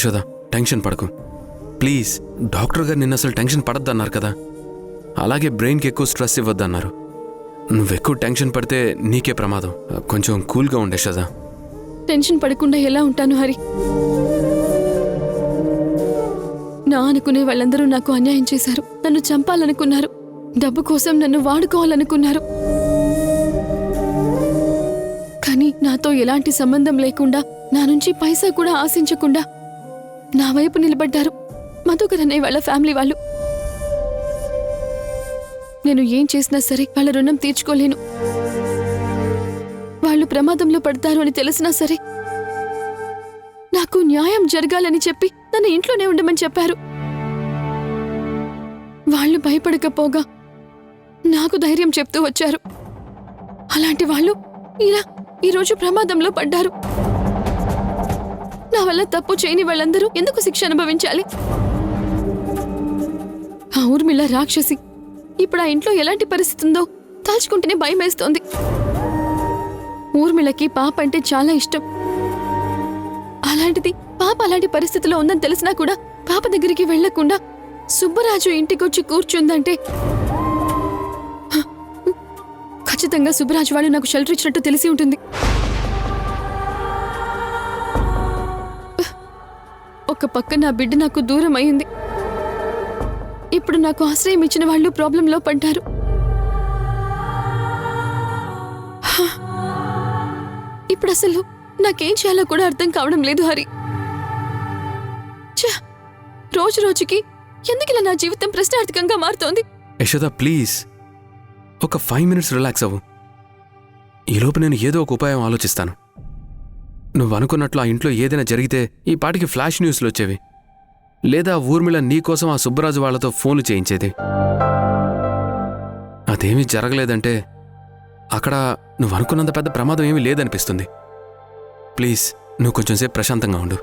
Yashoda, tension పడకు please. Doctor గారు నిన్న అసలు టెన్షన్ పడద్దన్నారు కదా, అలాగే బ్రెయిన్కి ఎక్కువ స్ట్రెస్ ఇవ్వద్దన్నారు. నువ్వెక్కువ టెన్షన్ పడితే నీకే ప్రమాదం. కొంచెం కూల్గా ఉండే యశోద. టెన్షన్ పడకుండా ఎలా ఉంటాను హరి? నా అనుకునే వాళ్ళందరూ నాకు అన్యాయం చేశారు. నన్ను చంపాలనుకున్నారు, డబ్బు కోసం నన్ను వాడుకోవాలనుకున్నారు. కానీ నాతో ఎలాంటి సంబంధం లేకుండా, నా నుంచి పైసా కూడా ఆశించకుండా నా వైపు నిలబడ్డారు మధుకర్ అనే వాళ్ళ ఫ్యామిలీ వాళ్ళు. నేను ఏం చేసినా సరే వాళ్ళ రుణం తీర్చుకోలేను. వాళ్ళు ప్రమాదంలో పడతారు అని తెలిసినా సరే నాకు న్యాయం జరగాలని చెప్పి నన్ను ఇంట్లోనే ఉండమని చెప్పారు. వాళ్ళు భయపడకపోగా నాకు ధైర్యం చెప్తూ వచ్చారు. అలాంటి వాళ్ళు ఇలా ఈరోజు ప్రమాదంలో పడ్డారు. నా వల్ల తప్పు చేయని వాళ్ళందరూ ఎందుకు శిక్ష అనుభవించాలి? ఆ ఊర్మిళ రాక్షసి. ఇప్పుడు ఆ ఇంట్లో ఎలాంటి పరిస్థితి ఉందో తలుచుకుంటేనే భయం వేస్తోంది. ఊర్మిళకి పాప అంటే చాలా ఇష్టం. అలాంటిది పాప అలాంటి పరిస్థితిలో ఉందని తెలిసినా కూడా పాప దగ్గరికి వెళ్లకుండా సుబ్బరాజు ఇంటికొచ్చి కూర్చుందంటే ఖచ్చితంగా సుబ్బరాజు వాడు నాకు షెల్టర్ ఇచ్చినట్టు తెలిసి ఉంటుంది. ఒక పక్క నా బిడ్డ నాకు దూరం అయింది. ఇప్పుడు నాకు ఆశ్రయం ఇచ్చిన వాళ్ళు ప్రాబ్లంలో పడ్డారు. ఇప్పుడు అసలు నాకేం చేయాలో కూడా అర్థం కావడం లేదు హరి. రోజు రోజుకి ఎందుకిలా నా జీవితం ప్రశ్నార్థకంగా మారుతోంది? యశోద ప్లీజ్ ఒక 5 minutes రిలాక్స్ అవ్వు. ఈలోపు నేను ఏదో ఒక ఉపాయం ఆలోచిస్తాను. నువ్వు అనుకున్నట్లు ఆ ఇంట్లో ఏదైనా జరిగితే ఈ పాటికి ఫ్లాష్ న్యూస్లు వచ్చేవి, లేదా ఊర్మిళ నీకోసం ఆ సుబ్బరాజు వాళ్లతో ఫోన్లు చేయించేది. అదేమీ జరగలేదంటే అక్కడ నువ్వు అనుకున్నంత పెద్ద ప్రమాదం ఏమీ లేదనిపిస్తుంది. ప్లీజ్ నువ్వు కొంచెం సేపు ప్రశాంతంగా ఉండు.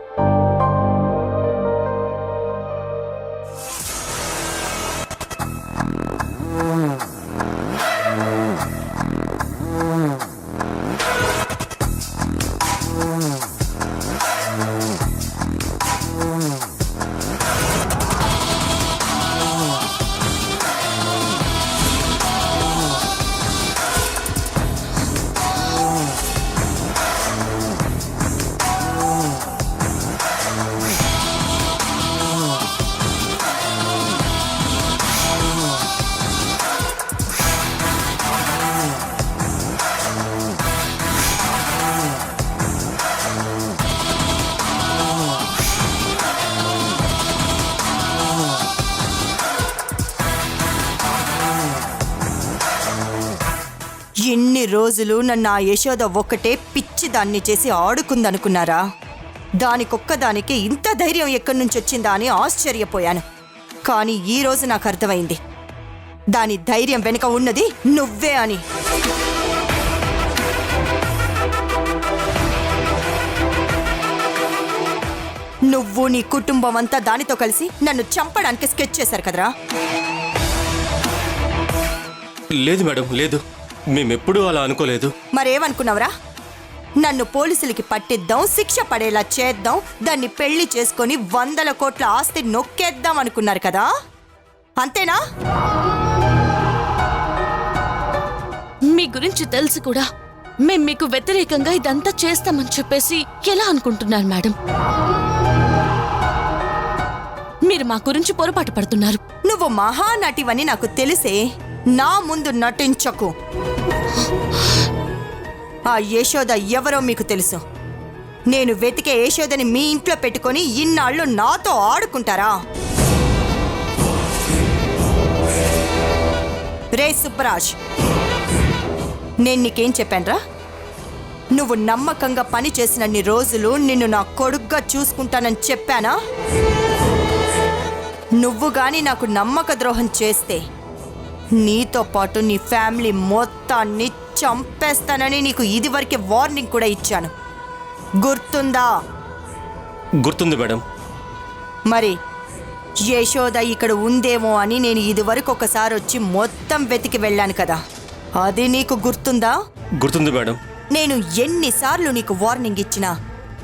ఎన్ని రోజులు నన్ను ఆ యశోద ఒక్కటే పిచ్చి దాన్ని చేసి ఆడుకుందనుకున్నారా? దానికొక్కదానికి ఇంత ధైర్యం ఎక్కడి నుంచి వచ్చిందా అని ఆశ్చర్యపోయాను. కానీ ఈ రోజు నాకు అర్థమైంది, దాని ధైర్యం వెనుక ఉన్నది నువ్వే అని. నువ్వు నీ కుటుంబం అంతా దానితో కలిసి నన్ను చంపడానికి స్కెచ్ చేశారు కదరా? లేదు మేడం, లేదు, మేమెప్పుడూ అలా అనుకోలేదు. మరేమనుకున్నావురా? నన్ను పోలీసులకి పట్టిద్దాం, శిక్ష పడేలా చేద్దాం, దాన్ని పెళ్లి చేసుకొని 100 కోట్ల ఆస్తి నొక్కేద్దాం అనుకున్నారు కదా? అంతేనా? మీ గురించి తెలుసు కూడా మేం మీకు వ్యతిరేకంగా ఇదంతా చేస్తామని చెప్పేసి ఎలా అనుకుంటున్నారు మేడం? మీరు మా గురించి పొరపాటు పడుతున్నారు. నువ్వు మహానటివని నాకు తెలిసే నా ముందు నటించకు. ఆ యశోద ఎవరో మీకు తెలుసు. నేను వెతికే యశోదని మీ ఇంట్లో పెట్టుకొని ఇన్నాళ్ళు నాతో ఆడుకుంటారా? రే సుబ్బరాజ్, నేను నీకేం చెప్పానురా? నువ్వు నమ్మకంగా పని చేసినన్ని రోజులు నిన్ను నా కొడుగ్గా చూసుకుంటానని చెప్పానా? నువ్వు గాని నాకు నమ్మక ద్రోహం చేస్తే నీతో పాటు నీ ఫ్యామిలీ మొత్తాన్ని చంపేస్తానని నీకు ఇదివరకే వార్నింగ్ కూడా ఇచ్చాను. గుర్తుందా? గుర్తుంది మేడం. మరి యశోద ఇక్కడ ఉందేమో అని నేను ఇదివరకు ఒకసారి వచ్చి మొత్తం వెతికి వెళ్ళాను కదా, అది నీకు గుర్తుందా? గుర్తుంది మేడం. నేను ఎన్నిసార్లు నీకు వార్నింగ్ ఇచ్చినా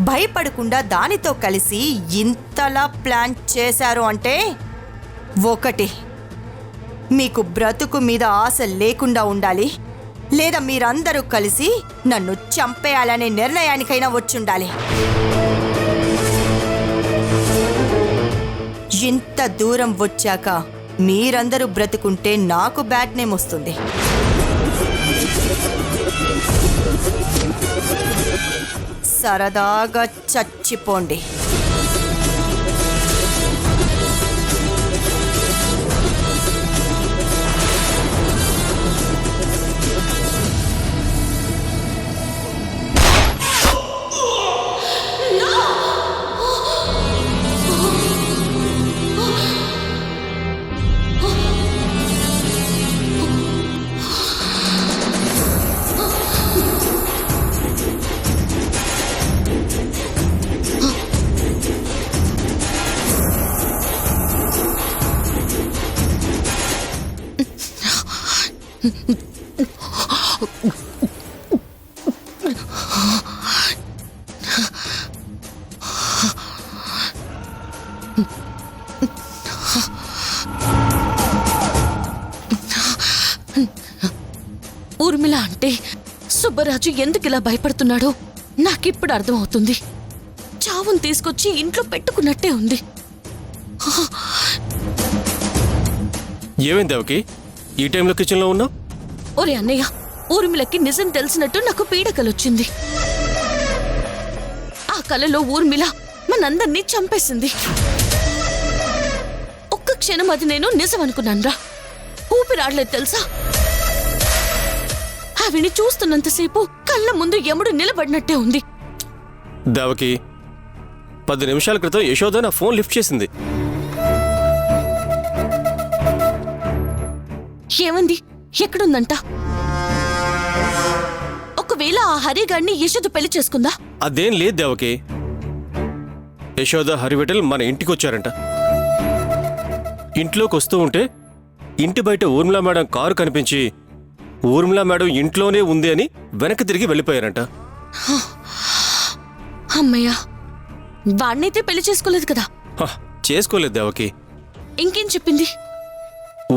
భయపడకుండా దానితో కలిసి ఇంతలా ప్లాన్ చేశారు అంటే ఒకటి, మీకు బ్రతుకు మీద ఆశ లేకుండా ఉండాలి, లేదా మీరందరూ కలిసి నన్ను చంపేయాలనే నిర్ణయానికైనా వచ్చుండాలి. ఇంత దూరం వచ్చాక మీరందరూ బ్రతుకుంటే నాకు బ్యాడ్ నేమ్ వస్తుంది. సరదాగా చచ్చిపోండి. ఊర్మిళ అంటే సుబ్బరాజు ఎందుకు ఇలా భయపడుతున్నాడో నాకిప్పుడు అర్థమవుతుంది. చావును తీసుకొచ్చి ఇంట్లో పెట్టుకున్నట్టే ఉంది. ఏమైంది దేవకి? ఈ టైంలో కిచెన్లో ఉన్నావు? ఒరే అన్నయ్య, ఊర్మిళకి నిజం తెలిసినట్టు నాకు పీడకలొచ్చింది. ఆ కలలో ఊర్మిళ మనందర్నీ చంపేసింది. ఒక్క క్షణం అది నేను నిజం అనుకున్నానురా. ఊపిరాడలేదు తెలుసా? ఆవిని చూస్తున్నంతసేపు కళ్ళ ముందు యముడు నిలబడినట్టే ఉంది. దేవకి, 10 నిమిషాల క్రితం యశోద నా ఫోన్ లిఫ్ట్ చేసింది. ఏమంది? ఎక్కడుందంట? ఒకవేళ ఆ హరిగాడిని యశోద పెళ్లి చేసుకుందా? అదేం లేదు దేవకి. యశోద హరివిఠల్ మన ఇంటికి వచ్చారంట. ఇంట్లోకి వస్తూ ఉంటే ఇంటి బయట ఊర్మిళ మేడం కారు కనిపించి ఊర్మిళ మేడం ఇంట్లోనే ఉంది అని వెనక్కి తిరిగి వెళ్ళిపోయారంట. అమ్మయ్యా, వాడినైతే పెళ్లి చేసుకోలేదు కదా? చేసుకోలేదు దేవకి. ఇంకేం చెప్పింది?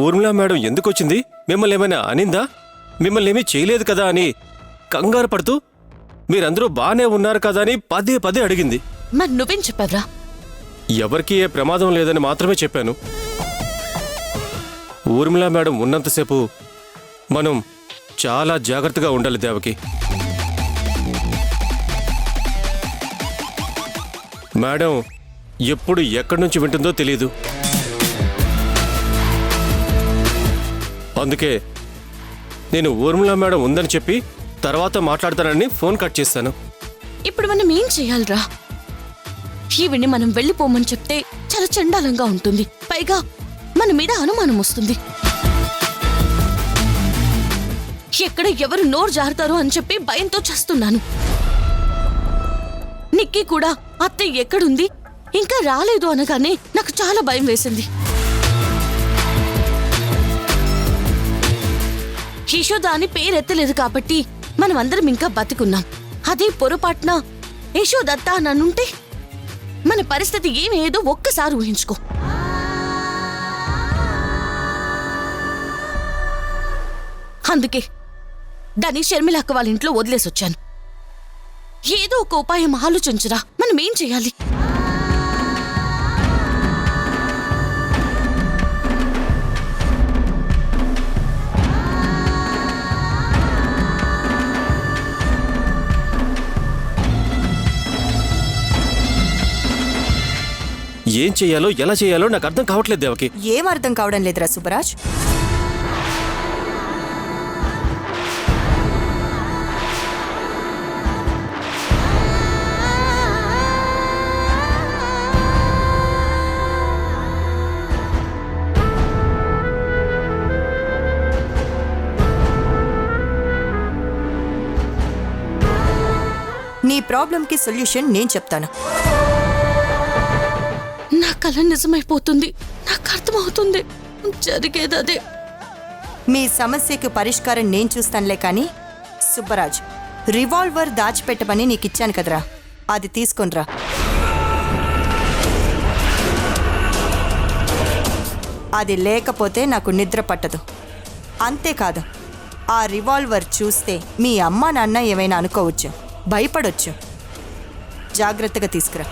ఊర్మిళ మేడం ఎందుకు వచ్చింది, మిమ్మల్ని ఏమైనా అనిందా, మిమ్మల్ని ఏమీ చేయలేదు కదా అని కంగారు పడుతూ మీరందరూ బానే ఉన్నారు కదా అని పదే అడిగింది. మరి నువ్వేం చెప్పావురా? ఎవరికీ ఏ ప్రమాదం లేదని మాత్రమే చెప్పాను. ఊర్మిళ మేడం ఉన్నంతసేపు మనం చాలా జాగ్రత్తగా ఉండాలి దేవకి. మేడం ఎప్పుడు ఎక్కడి నుంచి వింటుందో తెలియదు. అందుకే నేను ఊర్మిళ మేడం ఉందని చెప్పి తర్వాత మాట్లాడతానని ఫోన్ కట్ చేస్తాను. ఇప్పుడు మనం ఏం చెయ్యాలిరా? ఈవిని మనం వెళ్ళిపోమని చెప్తే చాలా చండాలంగా ఉంటుంది. పైగా మన మీద అనుమానం వస్తుంది. ఎక్కడ ఎవరు నోరు జారుతారో అని చెప్పి భయంతో చస్తున్నాను. నిక్కీ కూడా అత్తయ్య ఎక్కడుంది ఇంకా రాలేదు అనగానే నాకు చాలా భయం వేసింది. యశోద అని పేరెత్తలేదు కాబట్టి మనం అందరం ఇంకా బతికున్నాం. అదే పొరపాటున యశోదత్త నన్నుంటే మన పరిస్థితి ఏమేదో ఒక్కసారి ఊహించుకో. అందుకే దాన్ని షర్మిల అక్క వాళ్ళ ఇంట్లో వదిలేసి వచ్చాను. ఏదో ఒక ఉపాయం ఆలోచించరా, మనం ఏం చేయాలి? ఏం చేయాలో ఎలా చేయాలో నాకు అర్థం కావట్లేదు దేవకి. ఏం అర్థం కావడం లేదురా సుబ్బరాజ్? నీ ప్రాబ్లంకి సొల్యూషన్ నేను చెప్తాను. నా కల నిజమైపోతుంది. నాకు అర్థమవుతుంది జరిగేది అదే. మీ సమస్యకు పరిష్కారం నేను చూస్తానులే కానీ సుబ్బరాజ్, రివాల్వర్ దాచిపెట్టమని నీకిచ్చాను కదరా, అది తీసుకొనిరా. అది లేకపోతే నాకు నిద్ర పట్టదు. అంతేకాదు, ఆ రివాల్వర్ చూస్తే మీ అమ్మ నాన్న ఏమైనా అనుకోవచ్చు, భయపడొచ్చు. జాగ్రత్తగా తీసుకురా.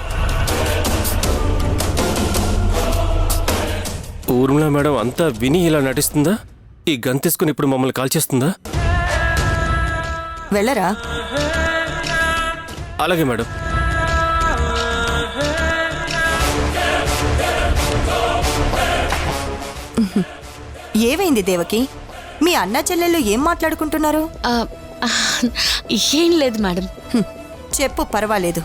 ఊర్మిళ మేడం అంతా విని ఇలా నటిస్తుందా? ఈ గన్ తీసుకుని ఇప్పుడు మమ్మల్ని కాల్ చేస్తుందా? వెళ్ళరా. అలాగే మేడం. ఏమైంది దేవకి? మీ అన్న చెల్లెళ్ళు ఏం మాట్లాడుకుంటున్నారు? ఆ, ఆ, ఏం లేదు మేడం. చెప్పు, పర్వాలేదు.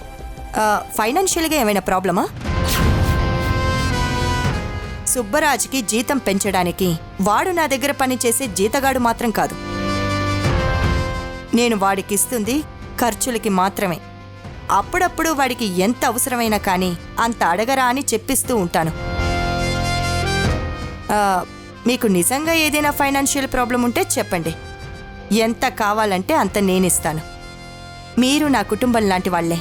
ఫైనాన్షియల్గా ఏమైనా ప్రాబ్లమా? సుబ్బరాజ్కి జీతం పెంచడానికి వాడు నా దగ్గర పనిచేసే జీతగాడు మాత్రం కాదు. నేను వాడికిస్తుంది ఖర్చులకి మాత్రమే. అప్పుడప్పుడు వాడికి ఎంత అవసరమైనా కానీ అంత అడగరా అని చెప్పిస్తూ ఉంటాను. మీకు నిజంగా ఏదైనా ఫైనాన్షియల్ ప్రాబ్లం ఉంటే చెప్పండి. ఎంత కావాలంటే అంత నేనిస్తాను. మీరు నా కుటుంబం లాంటి వాళ్లే.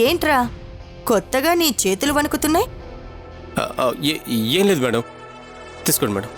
ఏంట్రా కొత్తగా నీ చేతులు వణుకుతున్నాయి? ఏం లేదు మేడం, తీసుకోండి మేడం.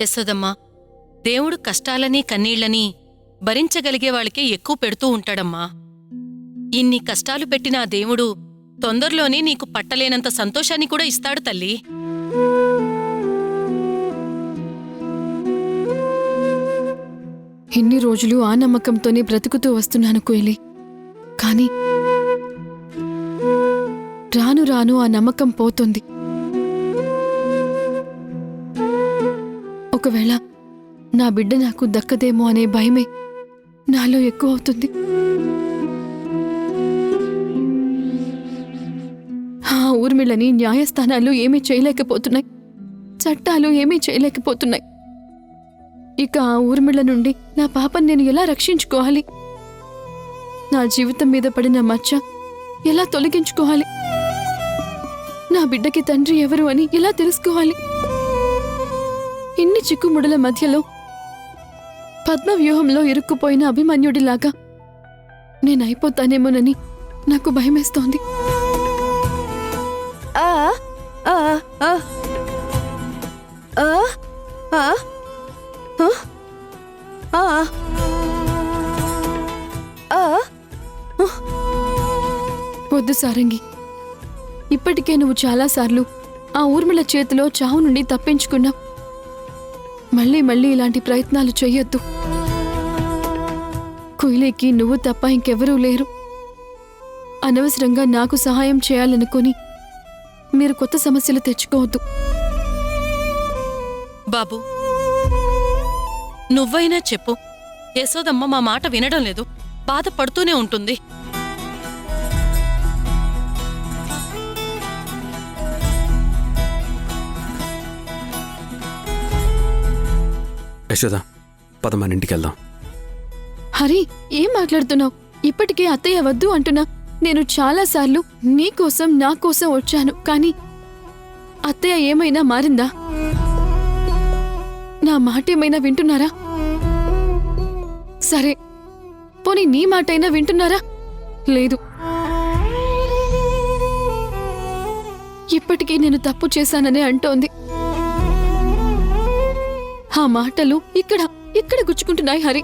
యశోదమ్మా, దేవుడు కష్టాలని కన్నీళ్లని భరించగలిగే వాళ్ళకే ఎక్కువ పెడుతూ ఉంటాడమ్మా. ఇన్ని కష్టాలు పెట్టిన ఆ దేవుడు తొందరలోనే నీకు పట్టలేనంత సంతోషాన్ని కూడా ఇస్తాడు తల్లి. ఇన్ని రోజులు ఆ నమ్మకంతోనే బ్రతుకుతూ వస్తున్నాను కోయిలి. కానీ రాను రాను ఆ నమ్మకం పోతుంది. ఒకవేళ నా బిడ్డ నాకు దక్కదేమో అనే భయమే నాలో ఎక్కువ అవుతుంది. ఆ ఊర్మిళని న్యాయస్థానాలు ఏమీ చేయలేకపోతున్నాయి, చట్టాలు ఏమీ చేయలేకపోతున్నాయి. ఇక ఆ ఊర్మిళ నుండి నా పాపని నేను ఎలా రక్షించుకోవాలి? నా జీవితం మీద పడిన మచ్చ ఎలా తొలగించుకోవాలి? నా బిడ్డకి తండ్రి ఎవరు అని ఎలా తెలుసుకోవాలి? ఇన్ని చిక్కుముడుల మధ్యలో పద్మవ్యూహంలో ఇరుక్కుపోయిన అభిమన్యుడిలాగా నేనైపోతానేమోనని నాకు భయమేస్తోంది. వద్దు సారంగి, ఇప్పటికే నువ్వు చాలాసార్లు ఆ ఊర్మిళ చేతిలో చావు నుండి తప్పించుకున్నావు. మళ్ళీ మళ్ళీ ఇలాంటి ప్రయత్నాలు చెయ్యొద్దు. కుయిలేకి నువ్వు తప్ప ఇంకెవరూ లేరు. అనవసరంగా నాకు సహాయం చేయాలనుకుని మీరు కొత్త సమస్యలు తెచ్చుకోవద్దు. బాబు, నువ్వైనా చెప్పు. యశోదమ్మ మా మాట వినడం లేదు, బాధపడుతూనే ఉంటుంది. యశోద, పద మన ఇంటికి వెళ్దాం. హరి, ఏం మాట్లాడుతున్నావు? ఇప్పటికే అత్తయ్య వద్దు అంటున్నా. నేను చాలాసార్లు నీకోసం నా కోసం వచ్చాను, కానీ అత్తయ్య ఏమైనా మారిందా? నా మాట ఏమైనా వింటున్నారా? సరే, పోనీ నీ మాటైనా వింటున్నారా? లేదు. ఇప్పటికీ నేను తప్పు చేశాననే అంటోంది. ఆ మాటలు ఇక్కడ ఇక్కడ గుచ్చుకుంటున్నాయి హరి.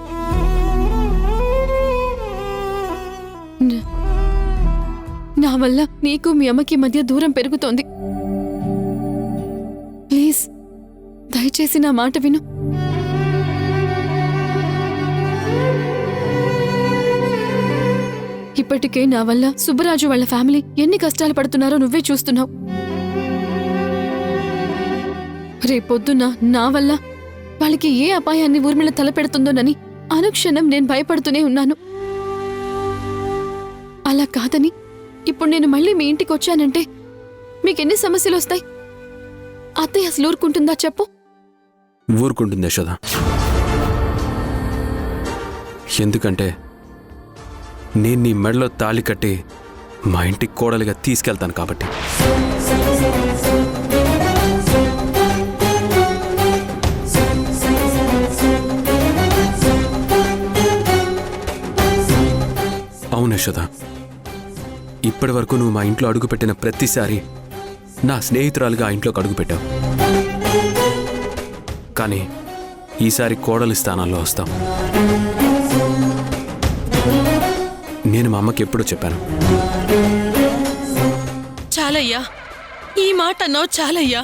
నా వల్ల నీకు మీ అమ్మకి మధ్య దూరం పెరుగుతోంది. ప్లీజ్ దయచేసి నా మాట విను. ఇప్పటికే నా వల్ల సుబ్బరాజు వాళ్ళ ఫ్యామిలీ ఎన్ని కష్టాలు పడుతున్నారో నువ్వే చూస్తున్నావు. రేపొద్దున నా వల్ల వాళ్ళకి ఏ అపాయాన్ని ఊర్మిళ తలపెడుతుందోనని అనుక్షణం నేను భయపడుతూనే ఉన్నాను. అలా కాదని ఇప్పుడు నేను మళ్ళీ మీ ఇంటికి వచ్చానంటే మీకెన్ని సమస్యలు వస్తాయి? అత్తయ్య అసలు ఊరుకుంటుందా చెప్పు? ఊరుకుంటుంది యశోద. ఎందుకంటే నేను నీ మెడలో తాళి కట్టి మా ఇంటికి కోడలిగా తీసుకెళ్తాను కాబట్టి. అవును యశోద, ఇప్పటి వరకు నువ్వు మా ఇంట్లో అడుగుపెట్టిన ప్రతిసారి నా స్నేహితురాలుగా ఆ ఇంట్లోకి అడుగుపెట్టావు. కానీ ఈసారి కోడలి స్థానాల్లో వస్తాం. నేను మా అమ్మకి ఎప్పుడూ చెప్పాను. చాలయ్యా, ఈ మాట అన్నావు చాలయ్యా.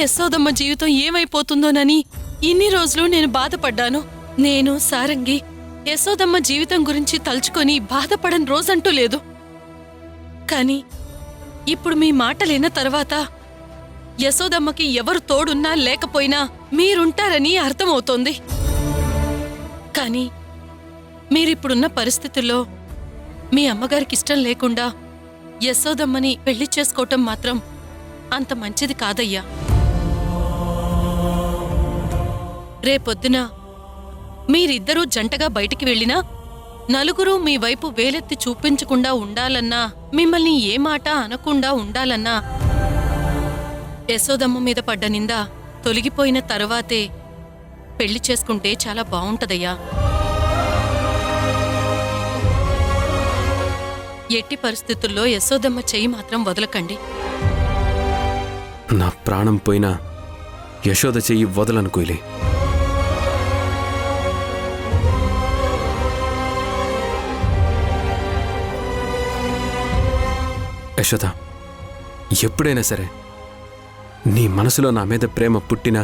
యశోదమ్మ జీవితం ఏమైపోతుందోనని ఇన్ని రోజులు నేను బాధపడ్డాను. నేను సారంగి యశోదమ్మ జీవితం గురించి తలుచుకొని బాధపడని రోజంటూ లేదు. కానీ ఇప్పుడు మీ మాటలైన తర్వాత యశోదమ్మకి ఎవరు తోడున్నా లేకపోయినా మీరుంటారని అర్థమవుతోంది. కానీ మీరిప్పుడున్న పరిస్థితుల్లో మీ అమ్మగారికి ఇష్టం లేకుండా యశోదమ్మని పెళ్లి చేసుకోవటం మాత్రం అంత మంచిది కాదయ్యా. రేపొద్దున మీరిద్దరూ జంటగా బయటికి వెళ్ళినా నలుగురు మీ వైపు వేలెత్తి చూపించకుండా ఉండాలన్నా, మిమ్మల్ని ఏ మాట అనకుండా ఉండాలన్నా యశోదమ్మ మీద పడ్డ నింద తొలగిపోయిన తరువాతే పెళ్లి చేసుకుంటే చాలా బావుంటదయ్యా. ఎట్టి పరిస్థితుల్లో యశోదమ్మ చెయ్యి మాత్రం వదలకండి. నా ప్రాణం పోయినా యశోద చెయ్యి వదలను కూలి. యశోద, ఎప్పుడైనా సరే నీ మనసులో నా మీద ప్రేమ పుట్టినా,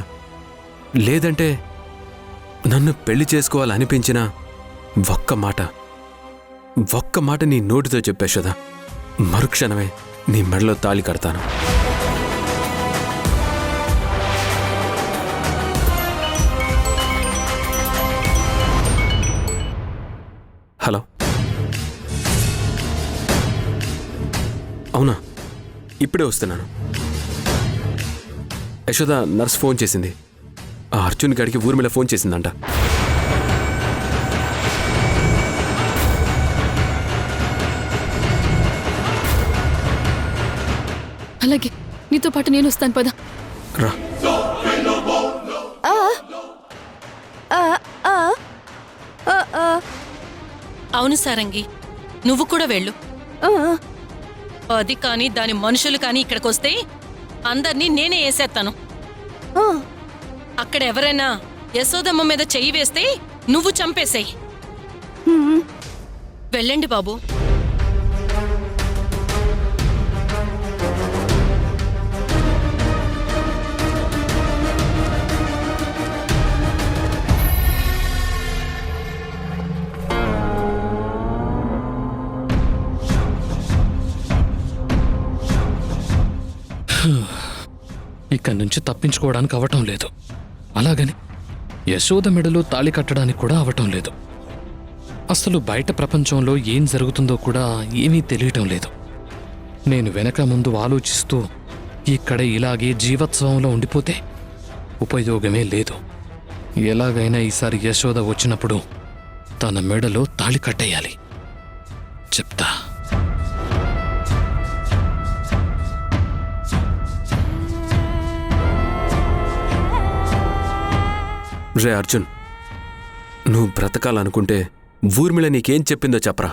లేదంటే నన్ను పెళ్లి చేసుకోవాలనిపించినా ఒక్క మాట నీ నోటితో చెప్పు యశోద. మరుక్షణమే నీ మెడలో తాళి కడతాను. హలో, అవునా? ఇప్పుడే వస్తున్నాను. యశోద నర్స్ ఫోన్ చేసింది. ఆ అర్జున్ గాడికి ఊర్మిళ ఫోన్ చేసిందంట. అలాగే నీతో పాటు నేను వస్తాను పద. రా. అవును సారంగి, నువ్వు కూడా వెళ్ళు. అది కాని దాని మనుషులు కాని ఇక్కడికొస్తే అందర్నీ నేనే వేసేస్తాను. అక్కడ ఎవరైనా యశోదమ్మ మీద చెయ్యి వేస్తే నువ్వు చంపేసేయ్. వెళ్ళండి బాబు. ఇక్కడి నుంచి తప్పించుకోవడానికి అవటం లేదు. అలాగని యశోద మెడలో తాళి కట్టడానికి కూడా అవటం లేదు. అసలు బయట ప్రపంచంలో ఏం జరుగుతుందో కూడా ఏమీ తెలియటం లేదు. నేను వెనక ముందు ఆలోచిస్తూ ఇక్కడ ఇలాగే జీవోత్సవంలో ఉండిపోతే ఉపయోగమే లేదు. ఎలాగైనా ఈసారి యశోద వచ్చినప్పుడు తన మెడలో తాళి కట్టేయాలి. చెప్తా. రే అర్జున్, నువ్వు బ్రతకాలనుకుంటే ఊర్మిళ నీకేం చెప్పిందో చెప్పరా.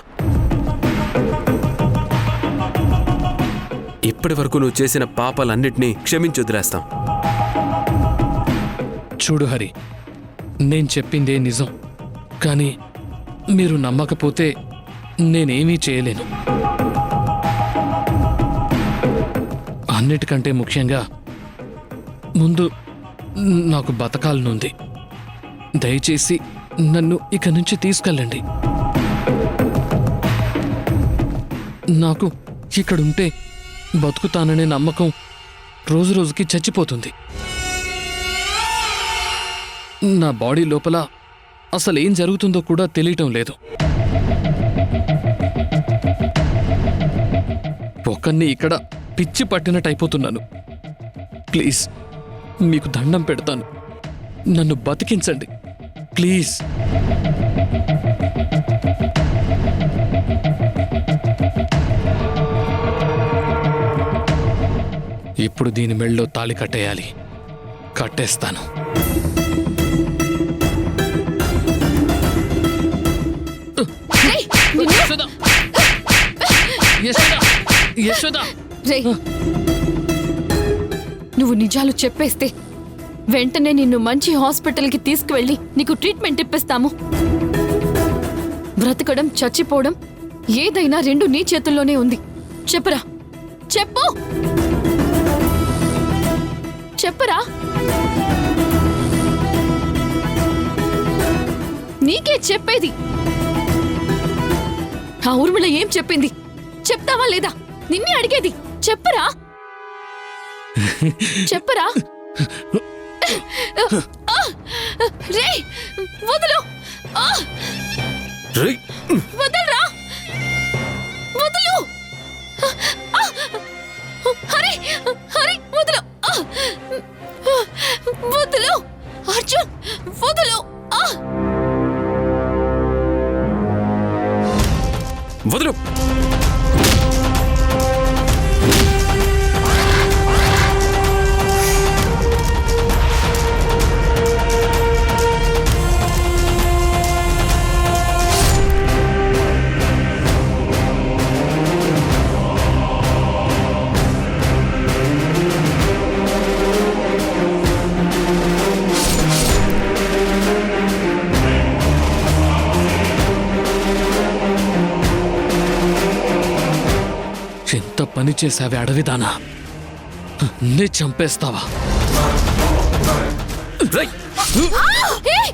ఇప్పటి వరకు నువ్వు చేసిన పాపాలన్నిటినీ క్షమించి వదిలేస్తాం. చూడు హరి, నేను చెప్పిందే నిజం. కానీ మీరు నమ్మకపోతే నేనేమీ చేయలేను. అన్నిటికంటే ముఖ్యంగా ముందు నాకు బతకాలనుంది. దయచేసి నన్ను ఇక నుంచి తీసుకెళ్ళండి. నాకు ఇక్కడుంటే బతుకుతాననే నమ్మకం రోజురోజుకి చచ్చిపోతుంది. నా బాడీ లోపల అసలు ఏం జరుగుతుందో కూడా తెలియటం లేదు. ఒక్కన్ని ఇక్కడ పిచ్చి పట్టినట్టు అయిపోతున్నాను. ప్లీజ్, మీకు దండం పెడతాను, నన్ను బతికించండి ప్లీజ్. ఇప్పుడు దీని మెళ్ళలో తాళి కట్టేయాలి. కట్టేస్తాను. యశోదా! యశోదా! యశోదా! రే, నువ్వు నిజాలు చెప్పేస్తే వెంటనే నిన్ను మంచి హాస్పిటల్కి తీసుకువెళ్ళి నీకు ట్రీట్మెంట్ ఇప్పిస్తాము. బ్రతకడం చచ్చిపోవడం ఏదైనా రెండు నీ చేతుల్లోనే ఉంది. చెప్పురా, చెప్పు, చెప్పురా. నీకే చెప్పేది. ఆ ఊర్మిళ ఏం చెప్పింది చెప్తావా లేదా? నిన్నే అడిగేది. చెప్పురా, చెప్పురా. రే, వదులు. వదలరా, వదులు. హరి, హరి, వదులు. వదులు అర్జున్, వదులు. వదులు. ఎంత పని చేశావే అడవిదానా! నీ చంపేస్తావా? రేయ్! ఏయ్!